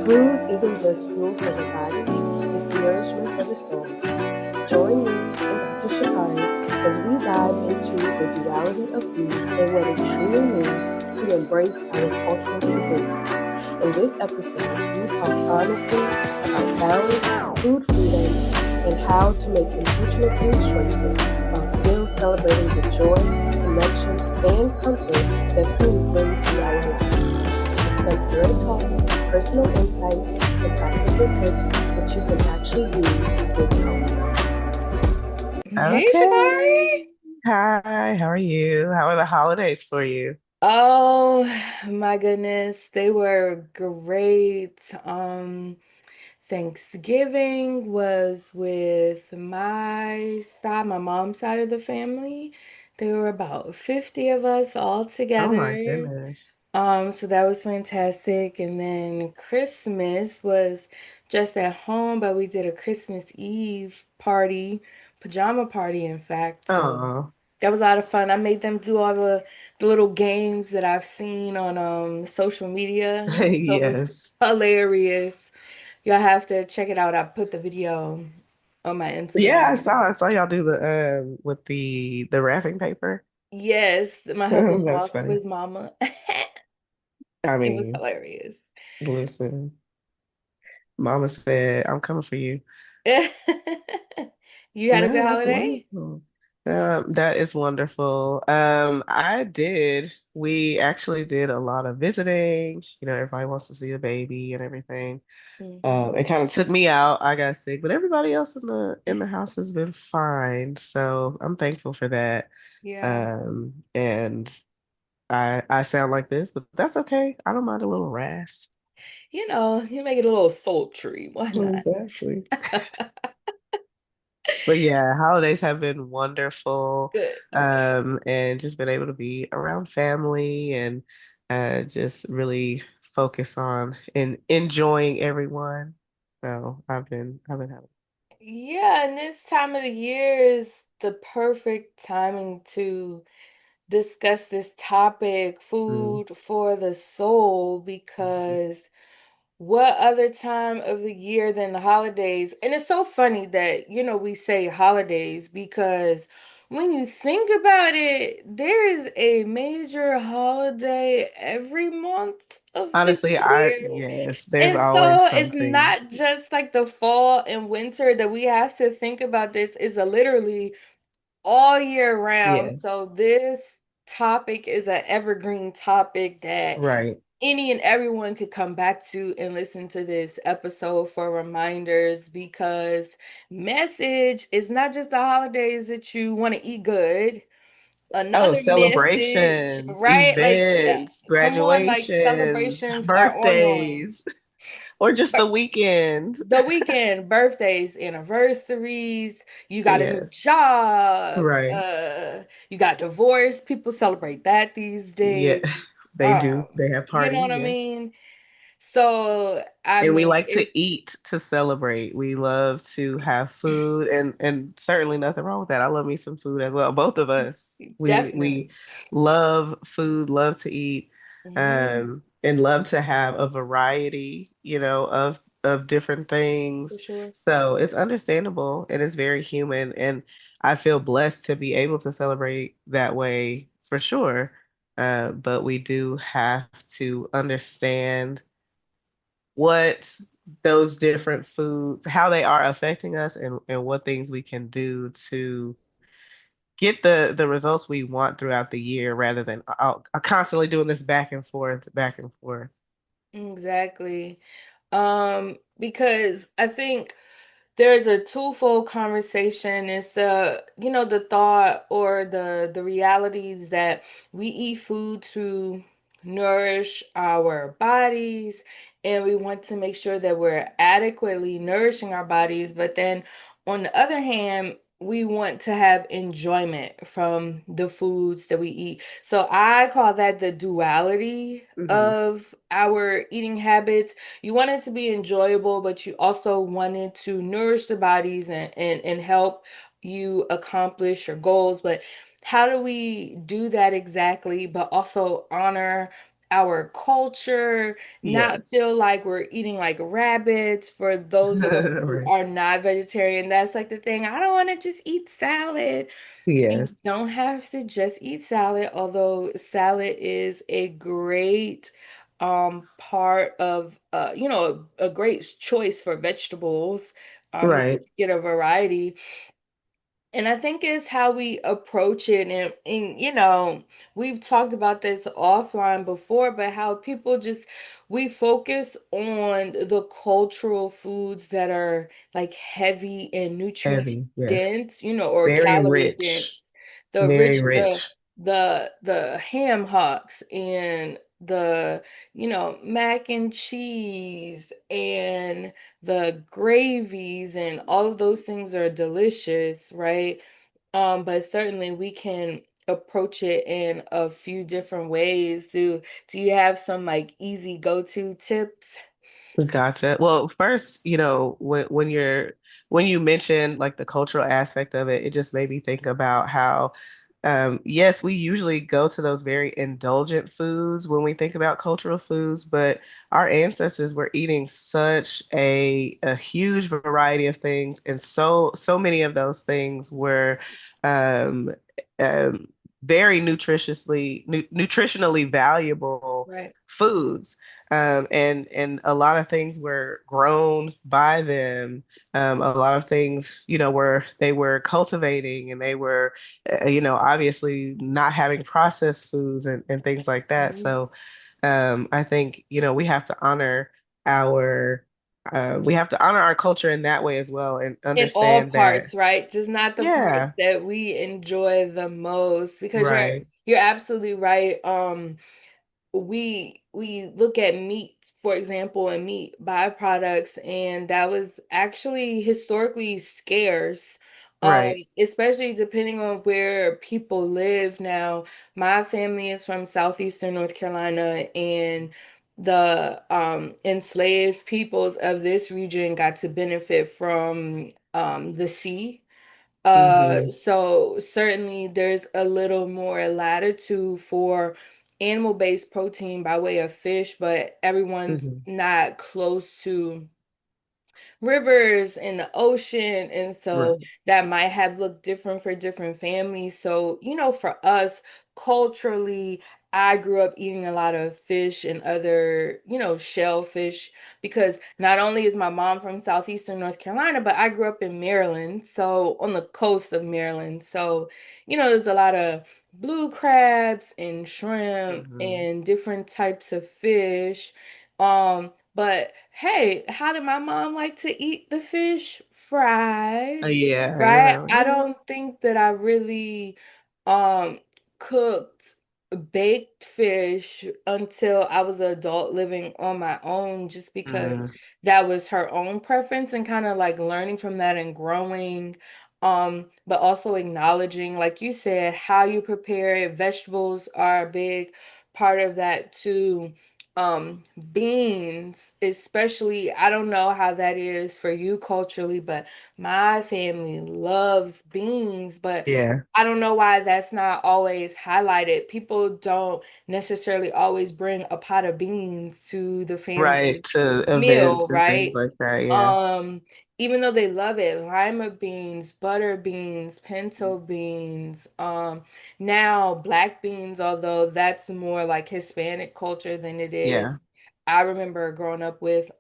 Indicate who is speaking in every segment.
Speaker 1: Food isn't just fuel for the body, it's nourishment for the soul. Join me and Dr. Shakari as we dive into the duality of food and what it truly means to embrace our cultural cuisine. In this episode, we talk honestly about balance, food freedom, and how to make intentional food choices while still celebrating the joy, connection, and comfort that food brings to our lives. Expect real talk, personal insights, and practical tips that you can actually use with confidence. Hey,
Speaker 2: Okay.
Speaker 1: Shakari.
Speaker 2: Hi, how are you? How are the holidays for you?
Speaker 1: Oh my goodness, they were great. Thanksgiving was with my mom's side of the family. There were about 50 of us all
Speaker 2: Oh my
Speaker 1: together.
Speaker 2: goodness.
Speaker 1: So that was fantastic. And then Christmas was just at home, but we did a Christmas Eve party, pajama party, in fact. So
Speaker 2: Oh,
Speaker 1: that was a lot of fun. I made them do all the little games that I've seen on social media. So it was
Speaker 2: yes.
Speaker 1: hilarious. Y'all have to check it out. I put the video on my
Speaker 2: Yeah,
Speaker 1: Instagram.
Speaker 2: I saw y'all do the with the wrapping paper.
Speaker 1: Yes, my husband
Speaker 2: That's
Speaker 1: lost to
Speaker 2: funny.
Speaker 1: his mama.
Speaker 2: I
Speaker 1: It was
Speaker 2: mean,
Speaker 1: hilarious.
Speaker 2: listen, Mama said, I'm coming for you.
Speaker 1: You had a good
Speaker 2: No, that's
Speaker 1: holiday?
Speaker 2: wonderful. That is wonderful. I did. We actually did a lot of visiting. You know, everybody wants to see the baby and everything.
Speaker 1: Hmm.
Speaker 2: It kind of took me out. I got sick, but everybody else in the house has been fine. So I'm thankful for that.
Speaker 1: Yeah.
Speaker 2: And I sound like this, but that's okay. I don't mind a little rasp.
Speaker 1: You make it a little sultry. Why not?
Speaker 2: Exactly. But yeah, holidays have been wonderful.
Speaker 1: Good.
Speaker 2: And just been able to be around family and just really focus on enjoying everyone. So I've been having.
Speaker 1: Yeah, and this time of the year is the perfect timing to discuss this topic,
Speaker 2: Mm.
Speaker 1: food for the soul, because what other time of the year than the holidays? And it's so funny that, we say holidays because when you think about it, there is a major holiday every month of the
Speaker 2: Honestly,
Speaker 1: year.
Speaker 2: yes, there's
Speaker 1: And
Speaker 2: always
Speaker 1: so it's
Speaker 2: something.
Speaker 1: not just like the fall and winter that we have to think about. This is a literally all year round.
Speaker 2: Yeah,
Speaker 1: So this topic is an evergreen topic that
Speaker 2: right.
Speaker 1: any and everyone could come back to and listen to this episode for reminders because message is not just the holidays that you want to eat good.
Speaker 2: Oh,
Speaker 1: Another message,
Speaker 2: celebrations,
Speaker 1: right? Like,
Speaker 2: events,
Speaker 1: come on, like
Speaker 2: graduations,
Speaker 1: celebrations are ongoing.
Speaker 2: birthdays, or just the weekend.
Speaker 1: The weekend, birthdays, anniversaries, you got a new
Speaker 2: Yes,
Speaker 1: job,
Speaker 2: right.
Speaker 1: you got divorced, people celebrate that these
Speaker 2: Yeah,
Speaker 1: days.
Speaker 2: they do. They have
Speaker 1: You know
Speaker 2: parties,
Speaker 1: what I
Speaker 2: yes.
Speaker 1: mean? So, I
Speaker 2: And we
Speaker 1: mean,
Speaker 2: like
Speaker 1: it's
Speaker 2: to eat to celebrate. We love to have food and certainly nothing wrong with that. I love me some food as well. Both of us. We
Speaker 1: definitely.
Speaker 2: love food, love to eat,
Speaker 1: Hmm.
Speaker 2: and love to have a variety, of different
Speaker 1: For
Speaker 2: things.
Speaker 1: sure.
Speaker 2: So it's understandable and it's very human. And I feel blessed to be able to celebrate that way for sure. But we do have to understand what those different foods, how they are affecting us and what things we can do to get the results we want throughout the year rather than constantly doing this back and forth, back and forth.
Speaker 1: Exactly. Because I think there's a twofold conversation. It's the thought or the realities that we eat food to nourish our bodies, and we want to make sure that we're adequately nourishing our bodies. But then on the other hand, we want to have enjoyment from the foods that we eat. So I call that the duality
Speaker 2: Hmm.
Speaker 1: of our eating habits. You want it to be enjoyable, but you also want it to nourish the bodies and help you accomplish your goals. But how do we do that exactly, but also honor
Speaker 3: our culture, not
Speaker 2: Yes.
Speaker 3: feel like we're eating like rabbits for those of us who
Speaker 2: Right.
Speaker 3: are not vegetarian. That's like the thing. I don't want to just eat salad.
Speaker 2: Yes.
Speaker 3: We don't have to just eat salad, although salad is a great part of a great choice for vegetables because
Speaker 2: Right.
Speaker 3: you get a variety. And I think it's how we approach it. And we've talked about this offline before, but how people just, we focus on the cultural foods that are like heavy and nutrient
Speaker 2: Heavy. Yes.
Speaker 3: dense, or
Speaker 2: Very
Speaker 3: calorie dense.
Speaker 2: rich.
Speaker 3: The
Speaker 2: Very
Speaker 3: rich, the
Speaker 2: rich.
Speaker 3: the ham hocks and the mac and cheese and the gravies and all of those things are delicious, right? But certainly we can approach it in a few different ways. Do you have some like easy go-to tips?
Speaker 2: Gotcha. Well, first, when you mentioned like the cultural aspect of it, it just made me think about how yes, we usually go to those very indulgent foods when we think about cultural foods, but our ancestors were eating such a huge variety of things, and so many of those things were um um very nutritionally valuable
Speaker 3: Right.
Speaker 2: foods. And a lot of things were grown by them. A lot of things, were they were cultivating, and they were, obviously not having processed foods and things like that.
Speaker 3: Right.
Speaker 2: So, I think, our, we have to honor our culture in that way as well, and
Speaker 3: In all
Speaker 2: understand that,
Speaker 3: parts, right? Just not the parts
Speaker 2: yeah,
Speaker 3: that we enjoy the most because you're
Speaker 2: right,
Speaker 3: you're absolutely right. We look at meat, for example, and meat byproducts, and that was actually historically scarce.
Speaker 2: right,
Speaker 3: Especially depending on where people live now. My family is from southeastern North Carolina, and the enslaved peoples of this region got to benefit from the sea.
Speaker 2: hmm
Speaker 3: So certainly there's a little more latitude for animal-based protein by way of fish, but everyone's
Speaker 2: hmm
Speaker 3: not close to rivers and the ocean, and so
Speaker 2: right,
Speaker 3: that might have looked different for different families. So for us culturally, I grew up eating a lot of fish and other shellfish, because not only is my mom from southeastern North Carolina, but I grew up in Maryland, so on the coast of Maryland. So there's a lot of blue crabs and shrimp
Speaker 2: hmm
Speaker 3: and different types of fish. But hey, how did my mom like to eat the fish? Fried,
Speaker 2: yeah,
Speaker 3: right? I don't think that I really um cooked baked fish until I was an adult living on my own, just because
Speaker 2: mm,
Speaker 3: that was her own preference, and kind of like learning from that and growing. But also acknowledging, like you said, how you prepare it. Vegetables are a big part of that too. Beans, especially, I don't know how that is for you culturally, but my family loves beans, but
Speaker 2: yeah.
Speaker 3: I don't know why that's not always highlighted. People don't necessarily always bring a pot of beans to the
Speaker 2: Right,
Speaker 3: family
Speaker 2: to
Speaker 3: meal,
Speaker 2: events and things
Speaker 3: right?
Speaker 2: like that. Yeah.
Speaker 3: Um, Even though they love it, lima beans, butter beans, pinto beans, now black beans, although that's more like Hispanic culture than it is.
Speaker 2: Yeah.
Speaker 3: I remember growing up with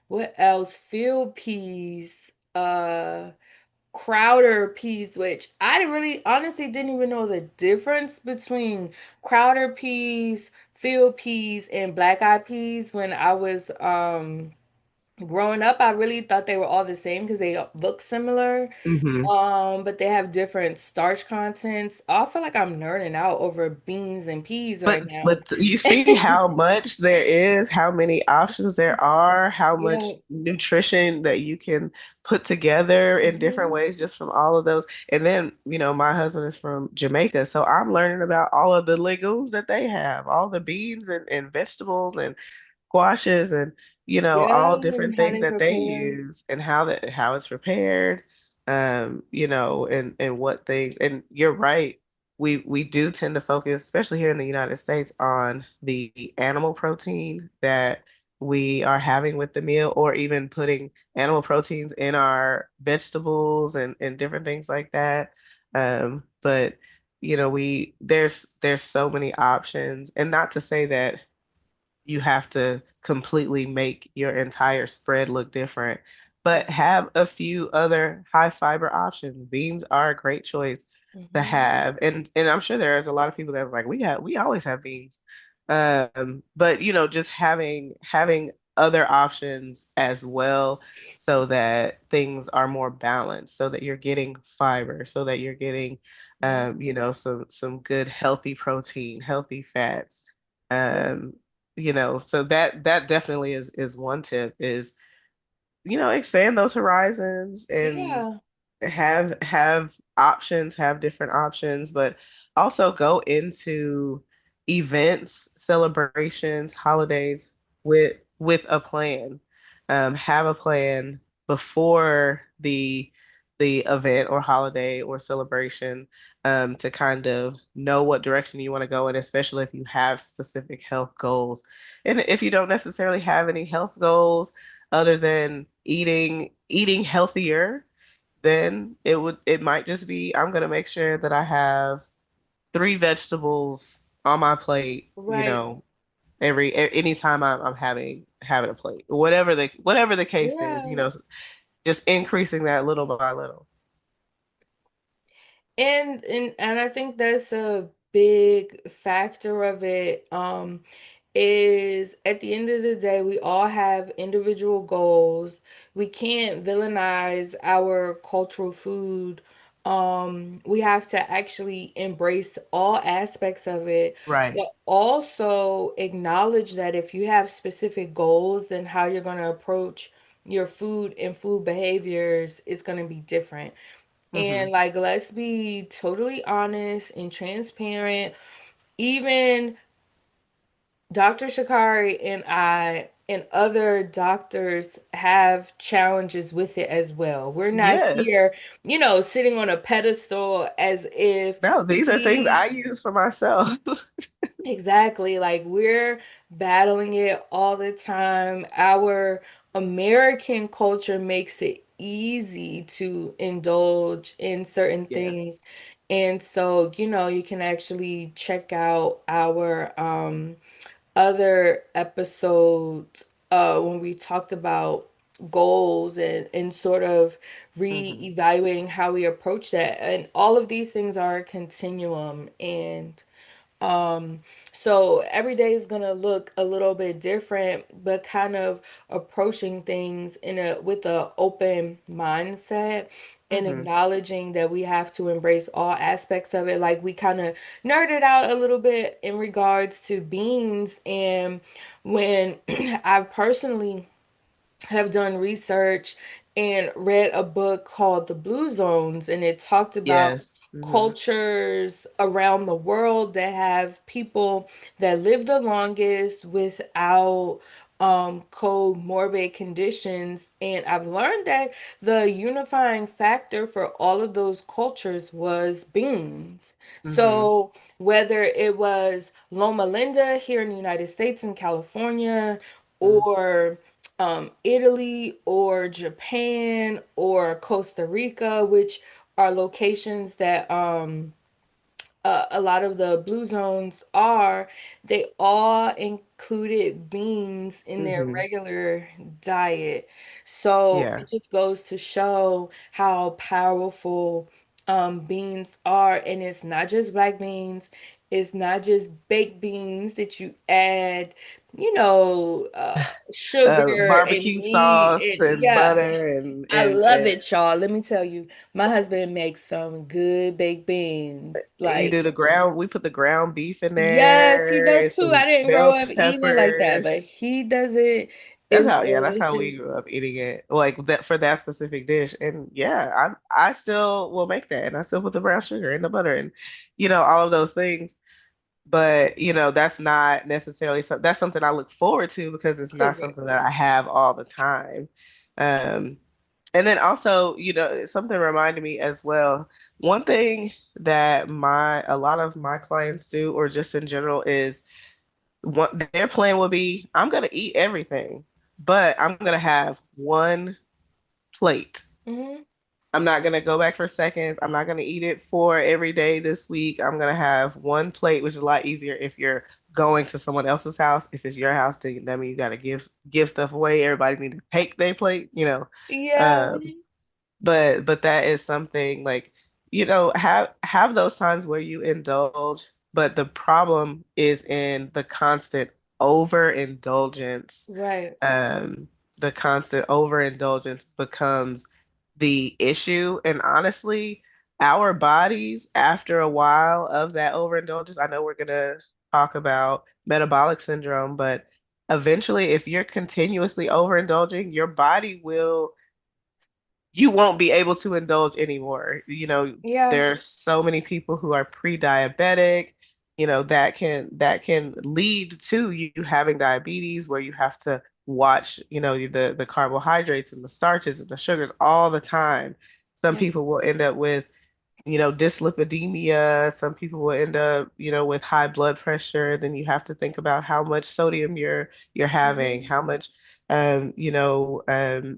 Speaker 3: what else? Field peas, uh Crowder peas, which I really honestly didn't even know the difference between Crowder peas, field peas, and black eyed peas when I was growing up. I really thought they were all the same because they look similar.
Speaker 2: hmm
Speaker 3: But they have different starch contents. I feel like I'm nerding out over beans and peas right now.
Speaker 2: You see how much there is, how many options there are, how
Speaker 3: Yeah.
Speaker 2: much nutrition that you can put together in different
Speaker 3: Mhm.
Speaker 2: ways just from all of those. And then, my husband is from Jamaica, so I'm learning about all of the legumes that they have, all the beans and vegetables and squashes and,
Speaker 3: Yeah,
Speaker 2: all
Speaker 3: and
Speaker 2: different
Speaker 3: how
Speaker 2: things
Speaker 3: they
Speaker 2: that they
Speaker 3: prepare.
Speaker 2: use and how it's prepared, and what things. And you're right. we do tend to focus, especially here in the United States, on the animal protein that we are having with the meal, or even putting animal proteins in our vegetables and different things like that. But we there's so many options, and not to say that you have to completely make your entire spread look different, but have a few other high fiber options. Beans are a great choice to
Speaker 3: Mm-hmm.
Speaker 2: have. And I'm sure there's a lot of people that are like, we always have beans. But just having other options as well, so that things are more balanced, so that you're getting fiber, so that you're getting
Speaker 3: Yeah.
Speaker 2: some good healthy protein, healthy fats.
Speaker 3: Yeah.
Speaker 2: Um, so that definitely is one tip, is expand those horizons and
Speaker 3: Yeah.
Speaker 2: have options, have different options, but also go into events, celebrations, holidays with a plan. Have a plan before the event or holiday or celebration, to kind of know what direction you want to go in, especially if you have specific health goals. And if you don't necessarily have any health goals other than eating healthier, then it might just be, I'm gonna make sure that I have three vegetables on my plate,
Speaker 3: Right.
Speaker 2: anytime I'm having a plate. Whatever the case is,
Speaker 3: Yeah.
Speaker 2: just increasing that little by little.
Speaker 3: And I think that's a big factor of it. Is at the end of the day, we all have individual goals. We can't villainize our cultural food. We have to actually embrace all aspects of it,
Speaker 2: Right.
Speaker 3: but also acknowledge that if you have specific goals, then how you're going to approach your food and food behaviors is going to be different.
Speaker 2: Hmm.
Speaker 3: And like, let's be totally honest and transparent. Even Dr. Shakari and I and other doctors have challenges with it as well. We're not
Speaker 2: Yes.
Speaker 3: here, sitting on a pedestal as if
Speaker 2: No, these are things
Speaker 3: we
Speaker 2: I use for myself.
Speaker 3: exactly, like we're battling it all the time. Our American culture makes it easy to indulge in certain things.
Speaker 2: Yes.
Speaker 3: And so, you can actually check out our other episodes when we talked about goals and sort of
Speaker 2: Hmm.
Speaker 3: re-evaluating how we approach that. And all of these things are a continuum. And um, so every day is gonna look a little bit different, but kind of approaching things in a with a open mindset and
Speaker 2: Hmm.
Speaker 3: acknowledging that we have to embrace all aspects of it. Like we kind of nerded out a little bit in regards to beans, and when I've personally have done research and read a book called The Blue Zones, and it talked about
Speaker 2: Yes. Hmm.
Speaker 3: cultures around the world that have people that live the longest without comorbid conditions. And I've learned that the unifying factor for all of those cultures was beans.
Speaker 2: Hmm.
Speaker 3: So whether it was Loma Linda here in the United States in California, or Italy or Japan or Costa Rica, which are locations that a lot of the blue zones are, they all included beans in their
Speaker 2: Hmm.
Speaker 3: regular diet. So
Speaker 2: Yeah.
Speaker 3: it just goes to show how powerful beans are. And it's not just black beans, it's not just baked beans that you add, sugar and
Speaker 2: Barbecue
Speaker 3: meat.
Speaker 2: sauce
Speaker 3: And
Speaker 2: and
Speaker 3: yeah,
Speaker 2: butter and
Speaker 3: I
Speaker 2: and
Speaker 3: love
Speaker 2: and
Speaker 3: it, y'all. Let me tell you, my husband makes some good baked beans.
Speaker 2: you do
Speaker 3: Like,
Speaker 2: we put the ground beef in
Speaker 3: yes, he
Speaker 2: there
Speaker 3: does
Speaker 2: and
Speaker 3: too. I
Speaker 2: some
Speaker 3: didn't grow
Speaker 2: bell
Speaker 3: up eating it like that, but
Speaker 2: peppers.
Speaker 3: he does it.
Speaker 2: That's
Speaker 3: It's
Speaker 2: how, yeah, that's how we
Speaker 3: delicious.
Speaker 2: grew up eating it, like that for that specific dish. And yeah, I still will make that, and I still put the brown sugar and the butter and all of those things. But that's not necessarily that's something I look forward to, because it's not something that
Speaker 3: Correct.
Speaker 2: I have all the time. Um, and then also, something reminded me as well. One thing that a lot of my clients do, or just in general, is what their plan will be, I'm gonna eat everything, but I'm gonna have one plate.
Speaker 3: Hmm.
Speaker 2: I'm not gonna go back for seconds. I'm not gonna eat it for every day this week. I'm gonna have one plate, which is a lot easier if you're going to someone else's house. If it's your house, then that means you gotta give stuff away. Everybody need to take their plate, you know.
Speaker 3: Yeah.
Speaker 2: Um, but that is something like, have those times where you indulge, but the problem is in the constant overindulgence.
Speaker 3: Right.
Speaker 2: um, the constant overindulgence becomes the issue. And honestly, our bodies, after a while of that overindulgence, I know we're gonna talk about metabolic syndrome, but eventually, if you're continuously overindulging, your body will you won't be able to indulge anymore.
Speaker 3: Yeah.
Speaker 2: There's so many people who are pre-diabetic, that can lead to you having diabetes where you have to watch, the carbohydrates and the starches and the sugars all the time. Some
Speaker 3: Yeah.
Speaker 2: people will end up with dyslipidemia. Some people will end up, with high blood pressure. Then you have to think about how much sodium you're having,
Speaker 3: Mhm.
Speaker 2: how much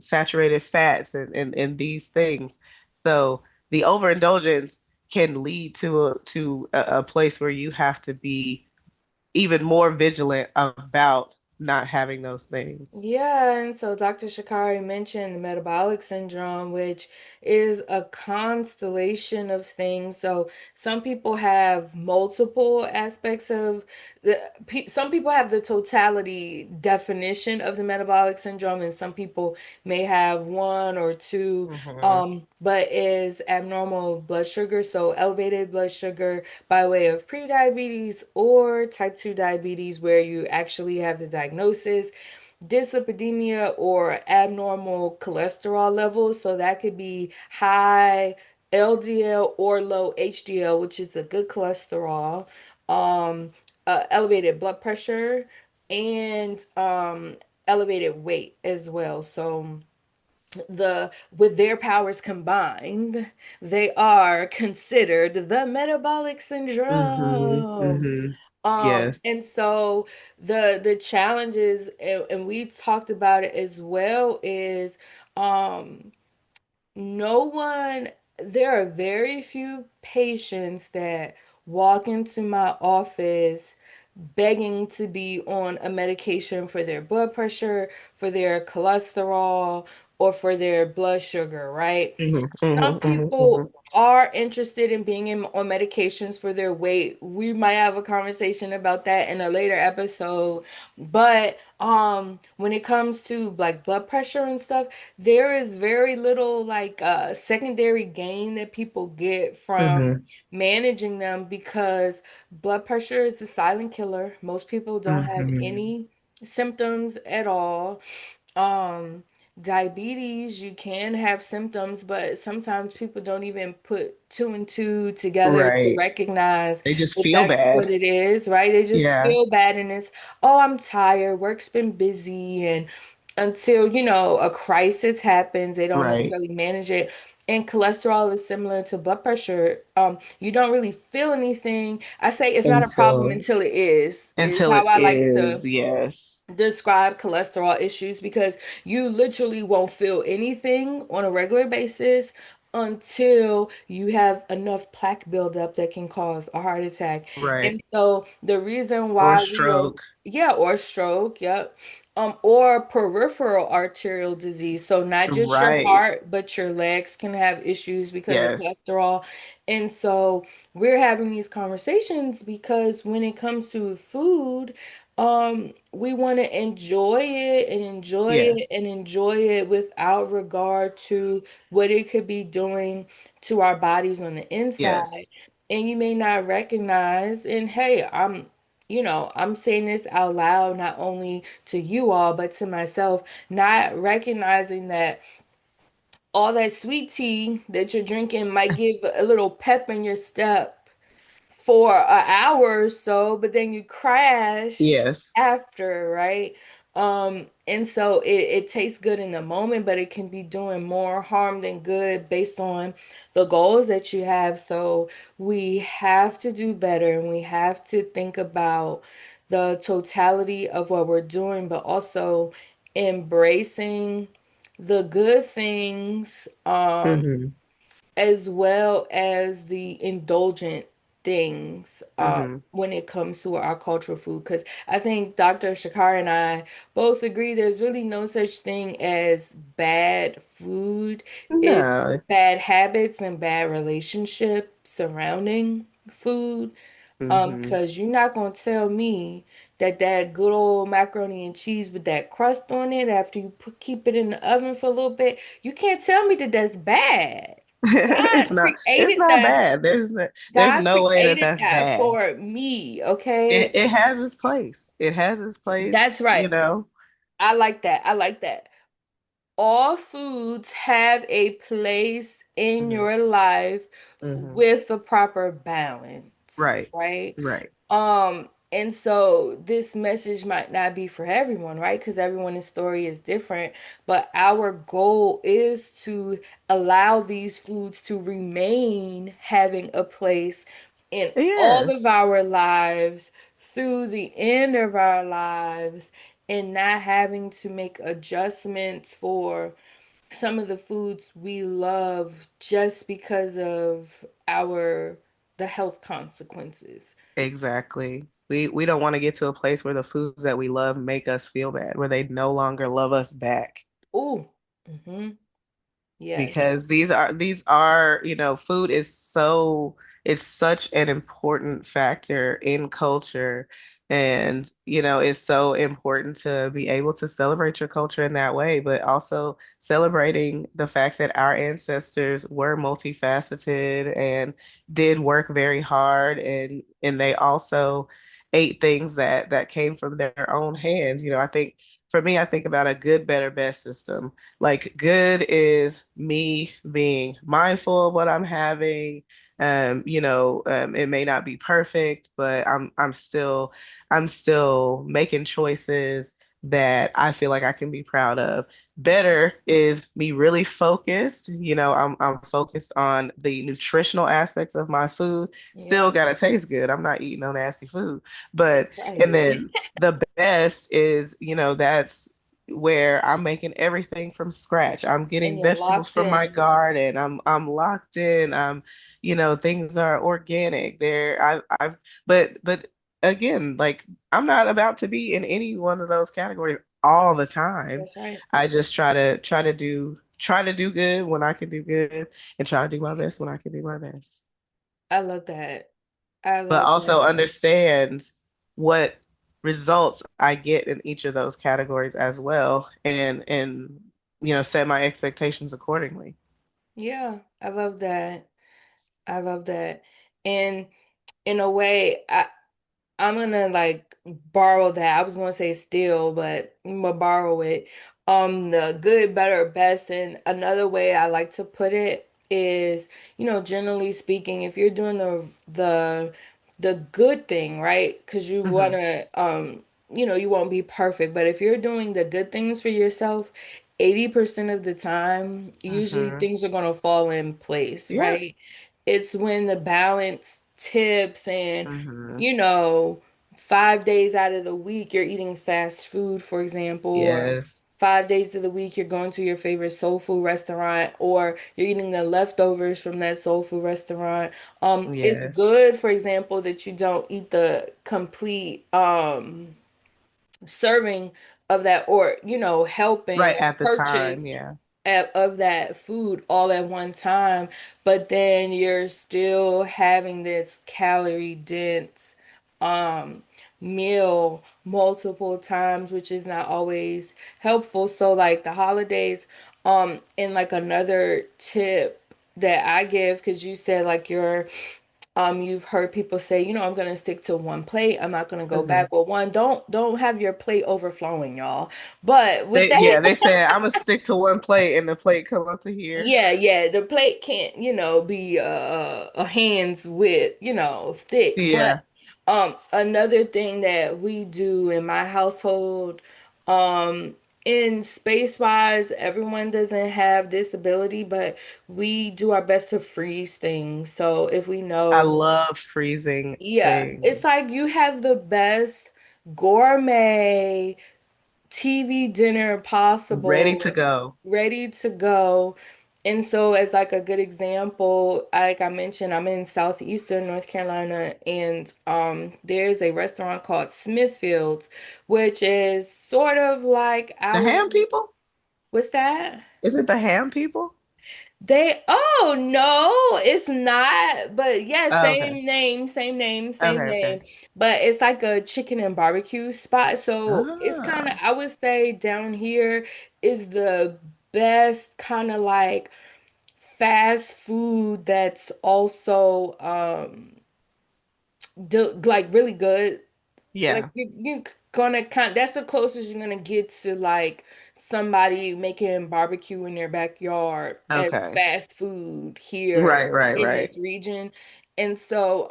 Speaker 2: saturated fats and these things. So the overindulgence can lead to a place where you have to be even more vigilant about not having those things.
Speaker 3: Yeah, and so Dr. Shikari mentioned the metabolic syndrome, which is a constellation of things. So some people have multiple aspects of some people have the totality definition of the metabolic syndrome, and some people may have one or two,
Speaker 2: Hmm.
Speaker 3: but is abnormal blood sugar, so elevated blood sugar by way of prediabetes or type 2 diabetes, where you actually have the diagnosis, dyslipidemia or abnormal cholesterol levels. So that could be high LDL or low HDL, which is the good cholesterol, um, elevated blood pressure, and elevated weight as well. So the with their powers combined, they are considered the metabolic
Speaker 2: Hmm.
Speaker 3: syndrome.
Speaker 2: Hmm. Yes.
Speaker 3: And so the challenges, and we talked about it as well, is um no one there are very few patients that walk into my office begging to be on a medication for their blood pressure, for their cholesterol, or for their blood sugar, right?
Speaker 2: Hmm.
Speaker 3: Some
Speaker 2: Hmm. Hmm.
Speaker 3: people are interested in being on medications for their weight. We might have a conversation about that in a later episode. But when it comes to like blood pressure and stuff, there is very little like secondary gain that people get from
Speaker 2: Hmm.
Speaker 3: managing them, because blood pressure is a silent killer. Most people don't have
Speaker 2: Hmm.
Speaker 3: any symptoms at all. Um, Diabetes, you can have symptoms, but sometimes people don't even put two and two together to
Speaker 2: Right.
Speaker 3: recognize
Speaker 2: They just
Speaker 3: that
Speaker 2: feel
Speaker 3: that's what
Speaker 2: bad.
Speaker 3: it is, right? They just
Speaker 2: Yeah.
Speaker 3: feel bad, and it's, oh, I'm tired, work's been busy, and until, a crisis happens, they don't
Speaker 2: Right.
Speaker 3: necessarily manage it. And cholesterol is similar to blood pressure. You don't really feel anything. I say it's not a problem
Speaker 2: Until
Speaker 3: until it is
Speaker 2: until
Speaker 3: how
Speaker 2: it
Speaker 3: I like
Speaker 2: is,
Speaker 3: to
Speaker 2: yes.
Speaker 3: describe cholesterol issues, because you literally won't feel anything on a regular basis until you have enough plaque buildup that can cause a heart attack.
Speaker 2: Right.
Speaker 3: And so the reason
Speaker 2: Or
Speaker 3: why we are,
Speaker 2: stroke.
Speaker 3: yeah, or stroke, yep. Or peripheral arterial disease. So not just your
Speaker 2: Right.
Speaker 3: heart, but your legs can have issues because of
Speaker 2: Yes.
Speaker 3: cholesterol. And so we're having these conversations because when it comes to food, we want to enjoy it and enjoy it
Speaker 2: Yes.
Speaker 3: and enjoy it without regard to what it could be doing to our bodies on the inside.
Speaker 2: Yes.
Speaker 3: And you may not recognize, and hey, I'm saying this out loud, not only to you all, but to myself, not recognizing that all that sweet tea that you're drinking might give a little pep in your step for an hour or so, but then you crash
Speaker 2: Yes.
Speaker 3: after, right? And so it tastes good in the moment, but it can be doing more harm than good based on the goals that you have. So we have to do better and we have to think about the totality of what we're doing, but also embracing the good things,
Speaker 2: Mm-hmm.
Speaker 3: as well as the indulgent things,
Speaker 2: Mm-hmm.
Speaker 3: when it comes to our cultural food. Because I think Dr. Shakar and I both agree there's really no such thing as bad food. It's
Speaker 2: No.
Speaker 3: bad habits and bad relationships surrounding food.
Speaker 2: Mm-hmm.
Speaker 3: Because you're not gonna tell me that that good old macaroni and cheese with that crust on it after you keep it in the oven for a little bit, you can't tell me that that's bad.
Speaker 2: It's
Speaker 3: God
Speaker 2: not, it's
Speaker 3: created
Speaker 2: not
Speaker 3: that.
Speaker 2: bad. There's
Speaker 3: God
Speaker 2: no way that
Speaker 3: created
Speaker 2: that's
Speaker 3: that
Speaker 2: bad.
Speaker 3: for me, okay?
Speaker 2: It has its place. It has its
Speaker 3: That's
Speaker 2: place,
Speaker 3: right.
Speaker 2: you know.
Speaker 3: I like that. I like that. All foods have a place in
Speaker 2: Mm-hmm.
Speaker 3: your life
Speaker 2: Mm-hmm.
Speaker 3: with the proper balance,
Speaker 2: Right.
Speaker 3: right?
Speaker 2: Right.
Speaker 3: And so this message might not be for everyone, right? Because everyone's story is different, but our goal is to allow these foods to remain having a place in all of
Speaker 2: Yes.
Speaker 3: our lives through the end of our lives and not having to make adjustments for some of the foods we love just because of our the health consequences.
Speaker 2: Exactly. We don't want to get to a place where the foods that we love make us feel bad, where they no longer love us back.
Speaker 3: Oh, mm-hmm. Yes.
Speaker 2: Because these are, food is so it's such an important factor in culture, and it's so important to be able to celebrate your culture in that way, but also celebrating the fact that our ancestors were multifaceted and did work very hard, and they also ate things that came from their own hands. I think for me, I think about a good, better, best system. Like good is me being mindful of what I'm having. It may not be perfect, but I'm still making choices that I feel like I can be proud of. Better is me really focused. I'm focused on the nutritional aspects of my food. Still
Speaker 3: Yeah.
Speaker 2: gotta taste good. I'm not eating no nasty food. But and
Speaker 3: Right.
Speaker 2: then the best is, that's where I'm making everything from scratch. I'm
Speaker 3: And
Speaker 2: getting
Speaker 3: you're
Speaker 2: vegetables
Speaker 3: locked
Speaker 2: from my
Speaker 3: in.
Speaker 2: garden. I'm locked in. Things are organic. But again, like I'm not about to be in any one of those categories all the time.
Speaker 3: That's right.
Speaker 2: I just try to do good when I can do good and try to do my best when I can do my best.
Speaker 3: I love that. I
Speaker 2: But
Speaker 3: love
Speaker 2: also
Speaker 3: that.
Speaker 2: understand what results I get in each of those categories as well, and set my expectations accordingly.
Speaker 3: Yeah, I love that. I love that. And in a way, I'm gonna like borrow that. I was gonna say steal, but I'm gonna borrow it. The good, better, best, and another way I like to put it is, generally speaking, if you're doing the good thing, right? Because you
Speaker 2: Hmm.
Speaker 3: wanna, you won't be perfect, but if you're doing the good things for yourself, 80% of the time, usually
Speaker 2: Hmm.
Speaker 3: things are gonna fall in place,
Speaker 2: Yeah.
Speaker 3: right? It's when the balance tips and
Speaker 2: Hmm.
Speaker 3: you know, 5 days out of the week, you're eating fast food, for example, or
Speaker 2: Yes.
Speaker 3: 5 days of the week, you're going to your favorite soul food restaurant, or you're eating the leftovers from that soul food restaurant. It's
Speaker 2: Yes.
Speaker 3: good, for example, that you don't eat the complete serving of that, or helping
Speaker 2: Right
Speaker 3: or
Speaker 2: at the
Speaker 3: purchase
Speaker 2: time. Yeah.
Speaker 3: of that food all at one time, but then you're still having this calorie dense um meal multiple times, which is not always helpful. So like the holidays, and like another tip that I give, because you said like you've heard people say, I'm gonna stick to one plate. I'm not gonna go
Speaker 2: Hmm.
Speaker 3: back. Well, one, don't have your plate overflowing, y'all. But with
Speaker 2: They
Speaker 3: that,
Speaker 2: yeah, they said I'm gonna stick to one plate and the plate come up to here.
Speaker 3: yeah, yeah, the plate can't, be a hand's width, thick. But
Speaker 2: Yeah.
Speaker 3: another thing that we do in my household, Um, in space wise, everyone doesn't have this ability, but we do our best to freeze things. So if we
Speaker 2: I
Speaker 3: know,
Speaker 2: love freezing
Speaker 3: yeah, it's
Speaker 2: things.
Speaker 3: like you have the best gourmet TV dinner
Speaker 2: Ready to
Speaker 3: possible,
Speaker 2: go.
Speaker 3: ready to go. And so, as like a good example, like I mentioned, I'm in southeastern North Carolina, and there's a restaurant called Smithfield's, which is sort of like
Speaker 2: The
Speaker 3: our,
Speaker 2: ham people?
Speaker 3: what's that?
Speaker 2: Is it the ham people?
Speaker 3: Oh no, it's not. But yeah,
Speaker 2: Oh, okay.
Speaker 3: same name, same name, same
Speaker 2: Okay, okay.
Speaker 3: name. But it's like a chicken and barbecue spot. So it's kind of,
Speaker 2: Ah,
Speaker 3: I would say down here is the best kind of like fast food that's also like really good. Like
Speaker 2: yeah.
Speaker 3: you're gonna kind that's the closest you're gonna get to like somebody making barbecue in their backyard as
Speaker 2: Okay.
Speaker 3: fast food here
Speaker 2: Right, right,
Speaker 3: in
Speaker 2: right.
Speaker 3: this region. And so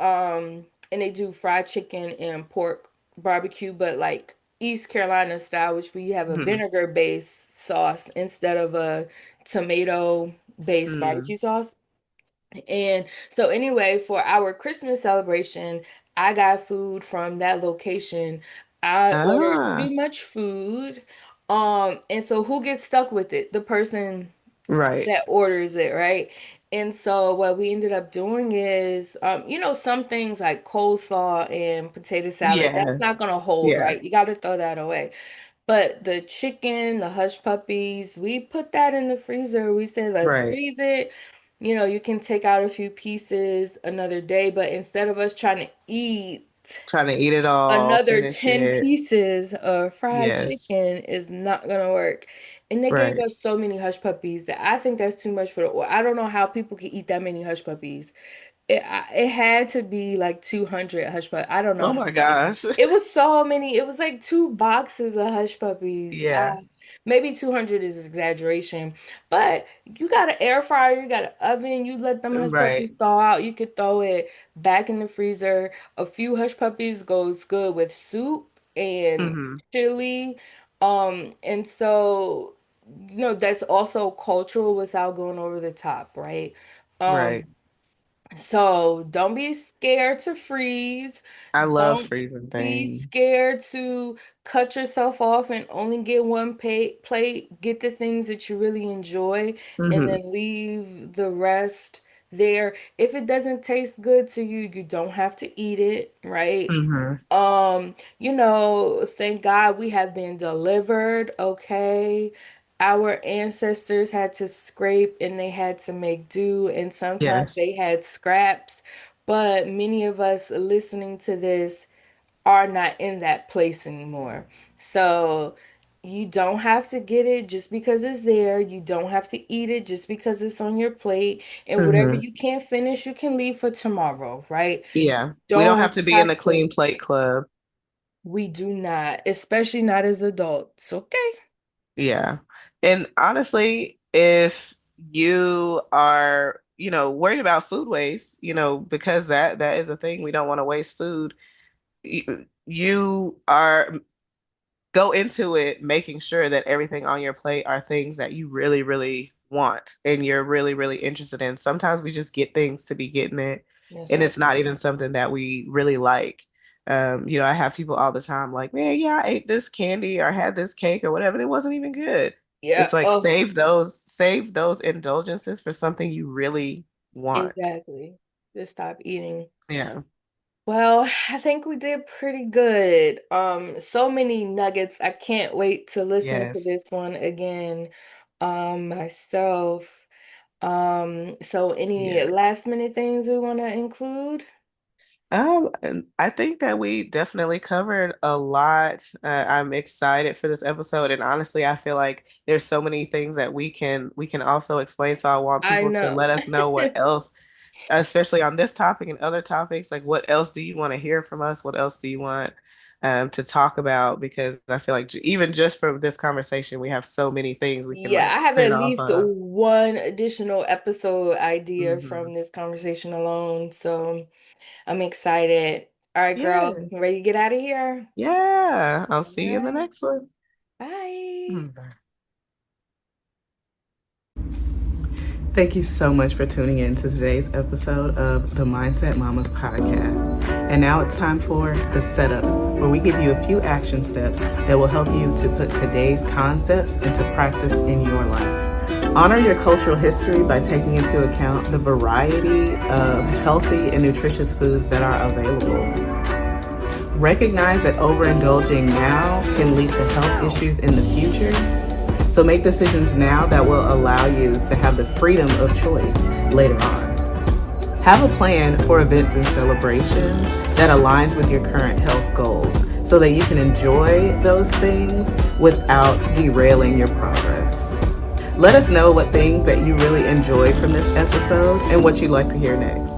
Speaker 3: and they do fried chicken and pork barbecue, but like East Carolina style, which we have a
Speaker 2: Hmm.
Speaker 3: vinegar based sauce instead of a tomato based
Speaker 2: Mm.
Speaker 3: barbecue sauce. And so anyway, for our Christmas celebration, I got food from that location. I ordered too
Speaker 2: Ah,
Speaker 3: much food. And so who gets stuck with it? The person
Speaker 2: right.
Speaker 3: that orders it, right? And so what we ended up doing is, some things like coleslaw and potato salad, that's
Speaker 2: Yeah,
Speaker 3: not gonna hold,
Speaker 2: yeah,
Speaker 3: right? You got to throw that away. But the chicken, the hush puppies, we put that in the freezer. We said, let's
Speaker 2: right.
Speaker 3: freeze it. You can take out a few pieces another day, but instead of us trying to eat
Speaker 2: Trying to eat it all,
Speaker 3: another
Speaker 2: finish
Speaker 3: 10
Speaker 2: it.
Speaker 3: pieces of fried
Speaker 2: Yes,
Speaker 3: chicken is not gonna work. And they gave
Speaker 2: right.
Speaker 3: us so many hush puppies that I think that's too much for the, or I don't know how people can eat that many hush puppies. It had to be like 200 hush puppies. I don't know
Speaker 2: Oh
Speaker 3: how
Speaker 2: my
Speaker 3: many.
Speaker 2: gosh.
Speaker 3: It was so many. It was like two boxes of hush puppies.
Speaker 2: Yeah,
Speaker 3: Maybe 200 is exaggeration, but you got an air fryer, you got an oven, you let them hush
Speaker 2: right.
Speaker 3: puppies thaw out. You could throw it back in the freezer. A few hush puppies goes good with soup and
Speaker 2: Hmm.
Speaker 3: chili. And so, that's also cultural without going over the top, right?
Speaker 2: Right.
Speaker 3: Um, so don't be scared to freeze.
Speaker 2: I love
Speaker 3: Don't
Speaker 2: freezing
Speaker 3: be
Speaker 2: things.
Speaker 3: scared to cut yourself off and only get one plate. Get the things that you really enjoy and
Speaker 2: Hmm.
Speaker 3: then leave the rest there. If it doesn't taste good to you, you don't have to eat it, right?
Speaker 2: Hmm.
Speaker 3: Thank God we have been delivered, okay? Our ancestors had to scrape and they had to make do, and sometimes
Speaker 2: Yes.
Speaker 3: they had scraps. But many of us listening to this are not in that place anymore. So you don't have to get it just because it's there. You don't have to eat it just because it's on your plate. And whatever
Speaker 2: Hmm.
Speaker 3: you can't finish, you can leave for tomorrow, right?
Speaker 2: Yeah. We don't have
Speaker 3: Don't
Speaker 2: to be in
Speaker 3: have
Speaker 2: the
Speaker 3: to.
Speaker 2: clean plate club.
Speaker 3: We do not, especially not as adults. Okay.
Speaker 2: Yeah. And honestly, if you are, worried about food waste, because that is a thing, we don't want to waste food. You are go into it making sure that everything on your plate are things that you really, really want and you're really, really interested in. Sometimes we just get things to be getting it,
Speaker 3: That's
Speaker 2: and
Speaker 3: right.
Speaker 2: it's not even something that we really like. I have people all the time like, man, yeah, I ate this candy or I had this cake or whatever, and it wasn't even good.
Speaker 3: Yeah.
Speaker 2: It's like
Speaker 3: Oh,
Speaker 2: save those indulgences for something you really want.
Speaker 3: exactly. Just stop eating.
Speaker 2: Yeah.
Speaker 3: Well, I think we did pretty good. So many nuggets. I can't wait to listen to
Speaker 2: Yes.
Speaker 3: this one again, myself. So any
Speaker 2: Yes.
Speaker 3: last minute things we want to include?
Speaker 2: And I think that we definitely covered a lot. I'm excited for this episode, and honestly, I feel like there's so many things that we can also explain. So I want
Speaker 3: I
Speaker 2: people to
Speaker 3: know.
Speaker 2: let us know what else, especially on this topic and other topics, like what else do you want to hear from us? What else do you want to talk about? Because I feel like even just from this conversation, we have so many things we can
Speaker 3: Yeah,
Speaker 2: like
Speaker 3: I have
Speaker 2: spin
Speaker 3: at
Speaker 2: off
Speaker 3: least
Speaker 2: of.
Speaker 3: one additional episode idea
Speaker 2: Hmm.
Speaker 3: from this conversation alone. So I'm excited. All right, girl,
Speaker 2: Yeah,
Speaker 3: you ready to get out of here?
Speaker 2: yeah. I'll
Speaker 3: All
Speaker 2: see you in the
Speaker 3: right.
Speaker 2: next one.
Speaker 3: Bye.
Speaker 1: Thank you so much for tuning in to today's episode of the Mindset Mamas podcast. And now it's time for the setup, where we give you a few action steps that will help you to put today's concepts into practice in your life. Honor your cultural history by taking into account the variety of healthy and nutritious foods that are available. Recognize that overindulging now can lead to health issues in the future. So make decisions now that will allow you to have the freedom of choice later on. Have a plan for events and celebrations that aligns with your current health goals so that you can enjoy those things without derailing your progress. Let us know what things that you really enjoyed from this episode and what you'd like to hear next.